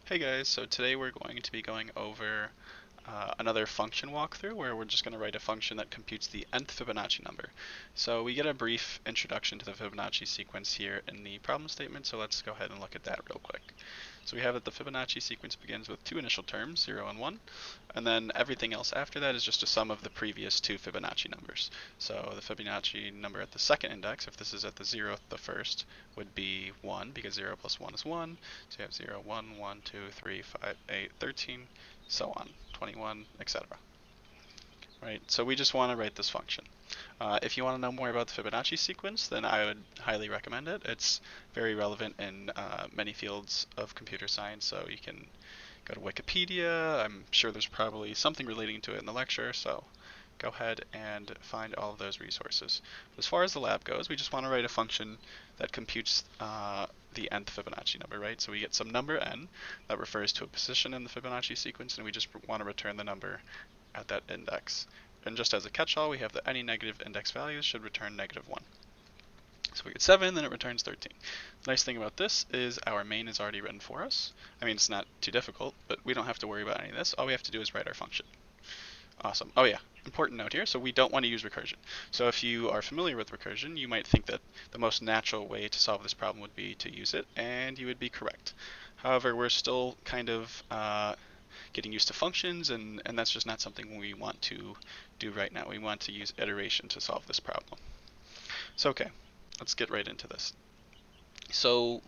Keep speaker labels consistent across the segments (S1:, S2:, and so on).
S1: Hey guys, so today we're going to be going over another function walkthrough where we're just going to write a function that computes the nth Fibonacci number. So we get a brief introduction to the Fibonacci sequence here in the problem statement, so let's go ahead and look at that real quick. So we have that the Fibonacci sequence begins with two initial terms, 0 and 1, and then everything else after that is just a sum of the previous two Fibonacci numbers. So the Fibonacci number at the second index, if this is at the 0th, the first, would be 1, because 0 plus 1 is 1. So you have 0, 1, 1, 2, 3, 5, 8, 13, so on, 21, etc. Right, so we just want to write this function. If you want to know more about the Fibonacci sequence, then I would highly recommend it. It's very relevant in many fields of computer science, so you can go to Wikipedia. I'm sure there's probably something relating to it in the lecture, so go ahead and find all of those resources. As far as the lab goes, we just want to write a function that computes the nth Fibonacci number, right? So we get some number n that refers to a position in the Fibonacci sequence, and we just want to return the number at that index. And just as a catch-all, we have that any negative index values should return -1. So we get 7, then it returns 13. The nice thing about this is our main is already written for us. I mean, it's not too difficult, but we don't have to worry about any of this. All we have to do is write our function. Awesome. Oh yeah, important note here. So we don't want to use recursion. So if you are familiar with recursion, you might think that the most natural way to solve this problem would be to use it, and you would be correct. However, we're still kind of getting used to functions, and that's just not something we want to do right now. We want to use iteration to solve this problem. So okay, let's get right into this. So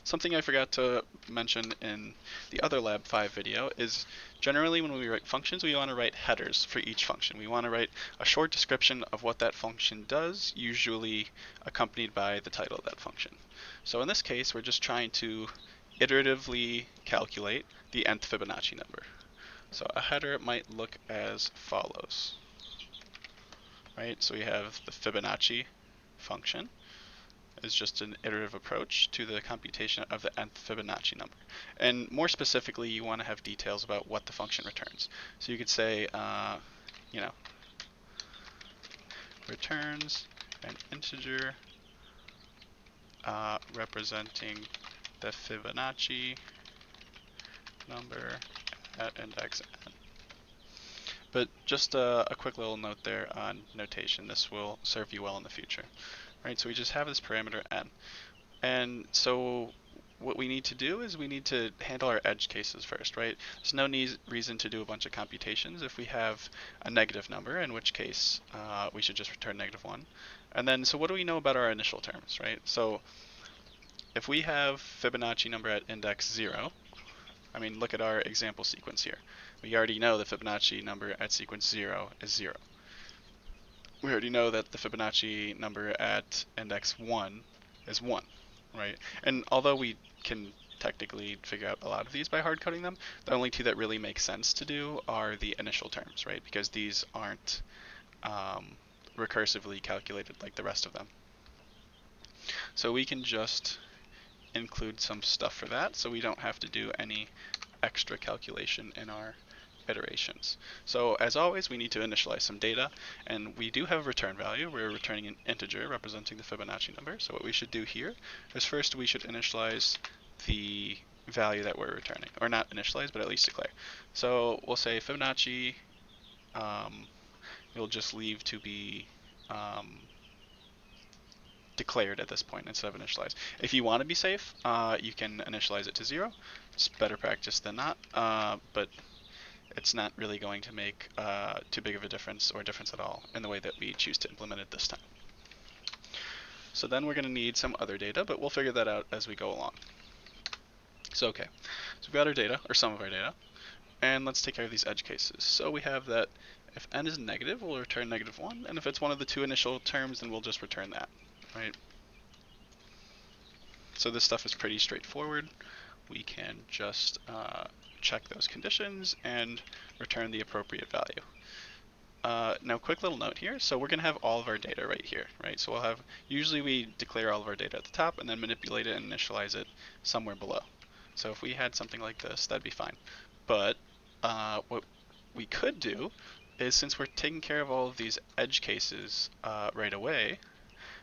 S1: something I forgot to mention in the other Lab 5 video is generally when we write functions, we want to write headers for each function. We want to write a short description of what that function does, usually accompanied by the title of that function. So in this case, we're just trying to iteratively calculate the nth Fibonacci number. So a header might look as follows, right? So we have the Fibonacci function is just an iterative approach to the computation of the nth Fibonacci number. And more specifically, you want to have details about what the function returns. So you could say, you know, returns an integer representing the Fibonacci number at index n. But just a quick little note there on notation. This will serve you well in the future. Right, so we just have this parameter n. And so what we need to do is we need to handle our edge cases first, right? There's no reason to do a bunch of computations if we have a negative number, in which case we should just return -1. And then, so what do we know about our initial terms, right? So if we have Fibonacci number at index 0, I mean, look at our example sequence here. We already know the Fibonacci number at sequence 0 is 0. We already know that the Fibonacci number at index 1 is 1, right? And although we can technically figure out a lot of these by hard coding them, the only two that really make sense to do are the initial terms, right? Because these aren't recursively calculated like the rest of them. So we can just include some stuff for that, so we don't have to do any extra calculation in our iterations. So as always, we need to initialize some data, and we do have a return value. We're returning an integer representing the Fibonacci number. So what we should do here is first we should initialize the value that we're returning, or not initialize, but at least declare. So we'll say Fibonacci, we'll just leave to be declared at this point instead of initialized. If you want to be safe, you can initialize it to 0. It's better practice than not, but it's not really going to make too big of a difference or difference at all in the way that we choose to implement it this time. So then we're going to need some other data, but we'll figure that out as we go along. So okay, so we've got our data, or some of our data, and let's take care of these edge cases. So we have that if n is negative, we'll return -1, and if it's one of the two initial terms, then we'll just return that, right? So this stuff is pretty straightforward. We can just check those conditions and return the appropriate value. Now, quick little note here. So we're going to have all of our data right here, right? So we'll have, usually we declare all of our data at the top and then manipulate it and initialize it somewhere below. So if we had something like this, that'd be fine. But what we could do is, since we're taking care of all of these edge cases right away,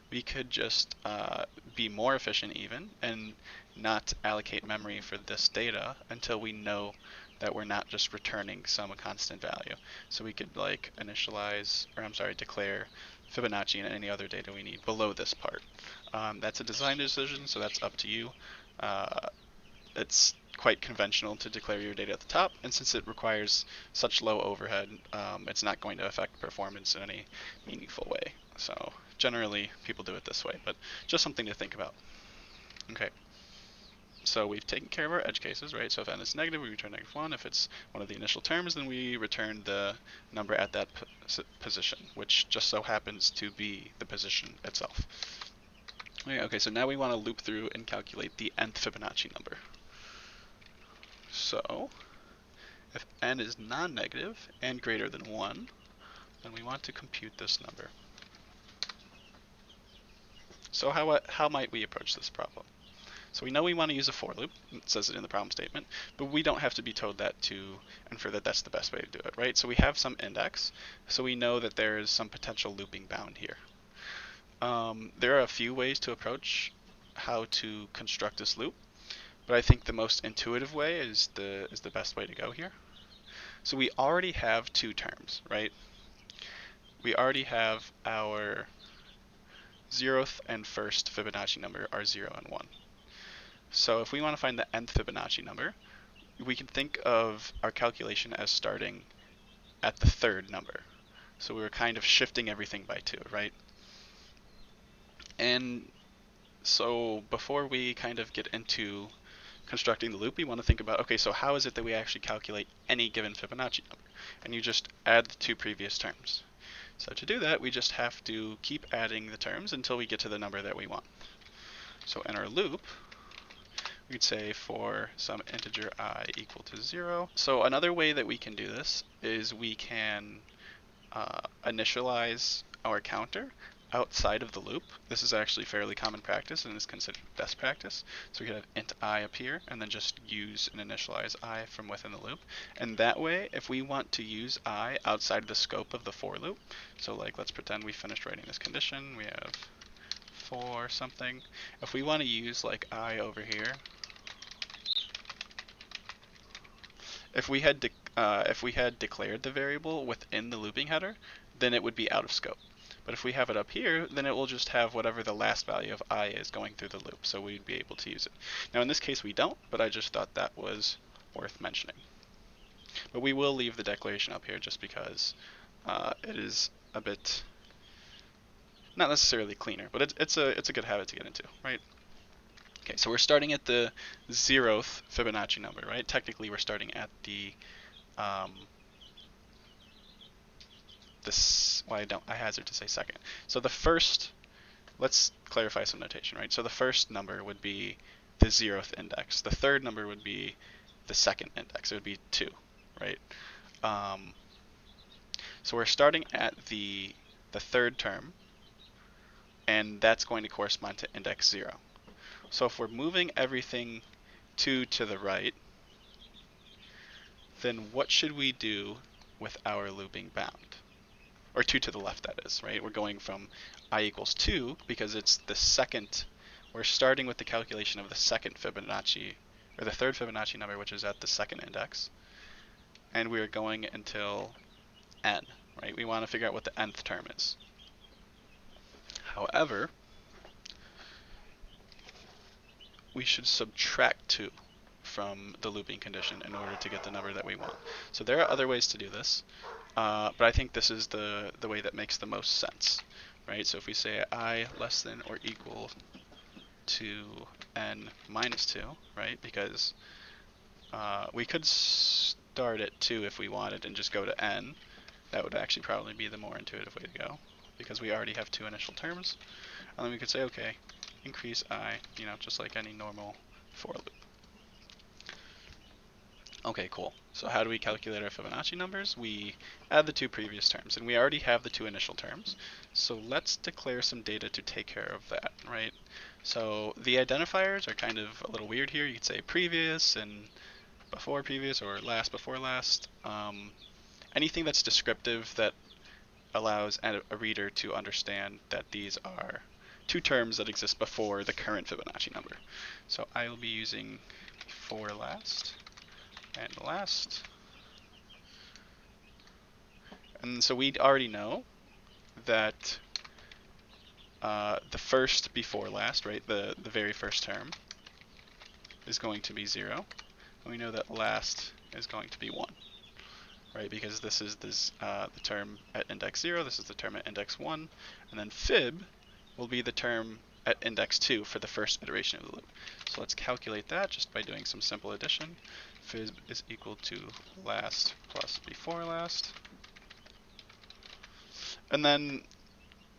S1: we could just be more efficient even and not allocate memory for this data until we know that we're not just returning some constant value. So we could like declare Fibonacci and any other data we need below this part. That's a design decision, so that's up to you. It's quite conventional to declare your data at the top, and since it requires such low overhead, it's not going to affect performance in any meaningful way. So generally, people do it this way, but just something to think about. Okay. So we've taken care of our edge cases, right? So if n is negative, we return -1. If it's one of the initial terms, then we return the number at that position, which just so happens to be the position itself. Okay, so now we want to loop through and calculate the nth Fibonacci number. So if n is non-negative and greater than 1, then we want to compute this number. So how might we approach this problem? So we know we want to use a for loop, it says it in the problem statement, but we don't have to be told that to infer that that's the best way to do it, right? So we have some index, so we know that there is some potential looping bound here. There are a few ways to approach how to construct this loop, but I think the most intuitive way is the best way to go here. So we already have two terms, right? We already have our 0th and 1st Fibonacci number are 0 and 1. So if we want to find the nth Fibonacci number, we can think of our calculation as starting at the 3rd number. So we were kind of shifting everything by 2, right? And so before we kind of get into constructing the loop, we want to think about, okay, so how is it that we actually calculate any given Fibonacci number? And you just add the two previous terms. So to do that, we just have to keep adding the terms until we get to the number that we want. So in our loop, we'd say for some integer I equal to 0. So another way that we can do this is we can initialize our counter outside of the loop. This is actually fairly common practice and is considered best practice. So we could have int I up here and then just use and initialize I from within the loop. And that way, if we want to use I outside the scope of the for loop, so like let's pretend we finished writing this condition, we have for something. If we want to use like I over here, if we had declared the variable within the looping header, then it would be out of scope. But if we have it up here, then it will just have whatever the last value of I is going through the loop, so we'd be able to use it. Now in this case we don't, but I just thought that was worth mentioning. But we will leave the declaration up here just because it is a bit, not necessarily cleaner, but it's a good habit to get into, right? Okay, so we're starting at the 0th Fibonacci number, right? Technically we're starting at the I hazard to say second. So the first, let's clarify some notation, right? So the first number would be the 0th index. The third number would be the second index. It would be 2, right? So we're starting at the third term, and that's going to correspond to index 0. So if we're moving everything 2 to the right, then what should we do with our looping bound? Or 2 to the left, that is, right? We're going from I equals 2 because it's the second, we're starting with the calculation of the second Fibonacci, or the third Fibonacci number, which is at the second index. And we're going until n, right? We want to figure out what the nth term is. However, we should subtract 2 from the looping condition in order to get the number that we want. So there are other ways to do this. But I think this is the way that makes the most sense, right? So if we say I less than or equal to n minus 2, right? Because we could start at 2 if we wanted and just go to n. That would actually probably be the more intuitive way to go because we already have 2 initial terms. And then we could say, okay, increase I, just like any normal for loop. Okay, cool. So how do we calculate our Fibonacci numbers? We add the 2 previous terms, and we already have the 2 initial terms. So let's declare some data to take care of that, right? So the identifiers are kind of a little weird here. You could say previous and before previous or last before last. Anything that's descriptive that allows a reader to understand that these are two terms that exist before the current Fibonacci number. So I will be using before last and last. And so we already know that the first before last, right, the very first term is going to be 0. And we know that last is going to be 1, right, because this is the term at index 0, this is the term at index 1, and then fib will be the term at index 2 for the first iteration of the loop. So let's calculate that just by doing some simple addition. Fib is equal to last plus before last. And then,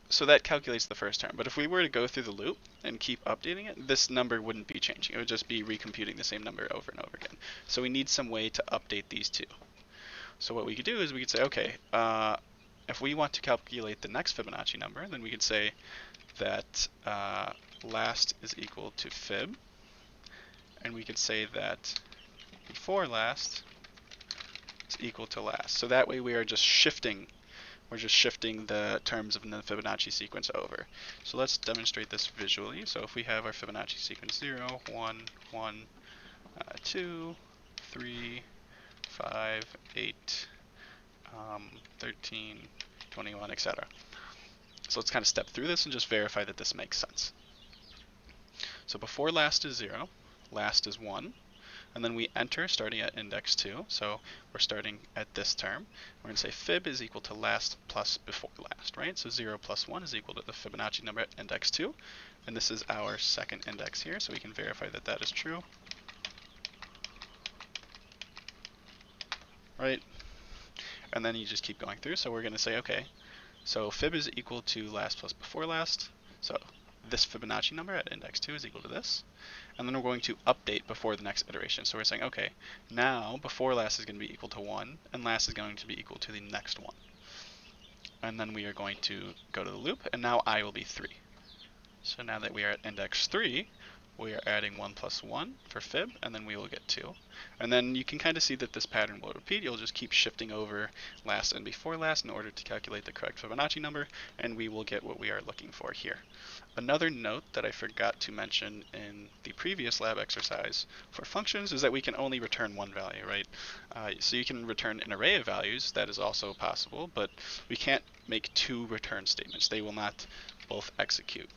S1: so that calculates the first term. But if we were to go through the loop and keep updating it, this number wouldn't be changing. It would just be recomputing the same number over and over again. So we need some way to update these two. So what we could do is we could say, okay, if we want to calculate the next Fibonacci number, then we could say that last is equal to fib, and we could say that before last is equal to last. So that way we are just shifting, we're just shifting the terms of the Fibonacci sequence over. So let's demonstrate this visually. So if we have our Fibonacci sequence 0, 1, 1, 2, 3, 5, 8, 13, 21, etc. So let's kind of step through this and just verify that this makes sense. So before last is 0, last is 1, and then we enter starting at index 2. So we're starting at this term. We're going to say fib is equal to last plus before last, right? So 0 plus 1 is equal to the Fibonacci number at index 2. And this is our second index here, so we can verify that that is true. Right? And then you just keep going through. So we're going to say, okay, so fib is equal to last plus before last. So this Fibonacci number at index 2 is equal to this. And then we're going to update before the next iteration. So we're saying, okay, now before last is going to be equal to 1, and last is going to be equal to the next one. And then we are going to go to the loop, and now I will be 3. So now that we are at index 3, we are adding 1 plus 1 for fib, and then we will get 2. And then you can kind of see that this pattern will repeat. You'll just keep shifting over last and before last in order to calculate the correct Fibonacci number, and we will get what we are looking for here. Another note that I forgot to mention in the previous lab exercise for functions is that we can only return one value, right? So you can return an array of values, that is also possible, but we can't make two return statements. They will not both execute.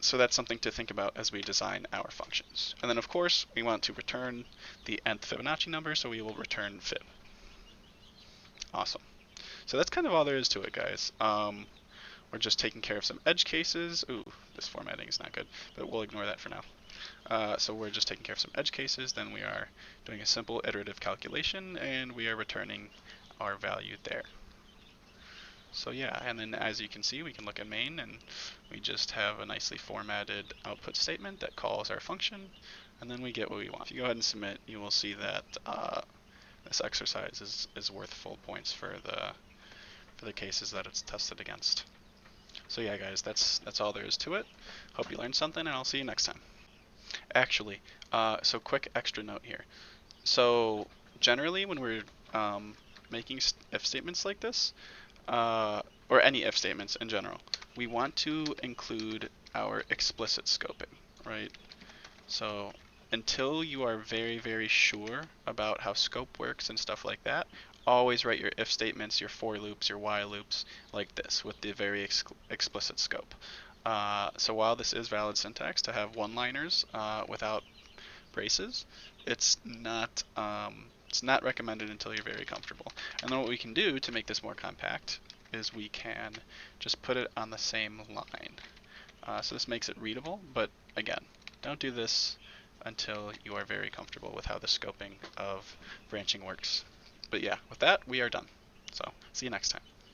S1: So that's something to think about as we design our functions. And then of course, we want to return the nth Fibonacci number, so we will return fib. Awesome. So that's kind of all there is to it, guys. We're just taking care of some edge cases. Ooh, this formatting is not good, but we'll ignore that for now. So we're just taking care of some edge cases, then we are doing a simple iterative calculation, and we are returning our value there. So yeah, and then as you can see, we can look at main, and we just have a nicely formatted output statement that calls our function, and then we get what we want. If you go ahead and submit, you will see that this exercise is worth full points for the cases that it's tested against. So yeah, guys, that's all there is to it. Hope you learned something, and I'll see you next time. Actually, so quick extra note here. So generally, when we're making if statements like this, or any if statements in general, we want to include our explicit scoping, right? So until you are very, very sure about how scope works and stuff like that, always write your if statements, your for loops, your while loops like this with the very explicit scope. So while this is valid syntax to have one-liners without braces, it's not recommended until you're very comfortable. And then what we can do to make this more compact is we can just put it on the same line. So this makes it readable, but again, don't do this until you are very comfortable with how the scoping of branching works. But yeah, with that, we are done. So see you next time.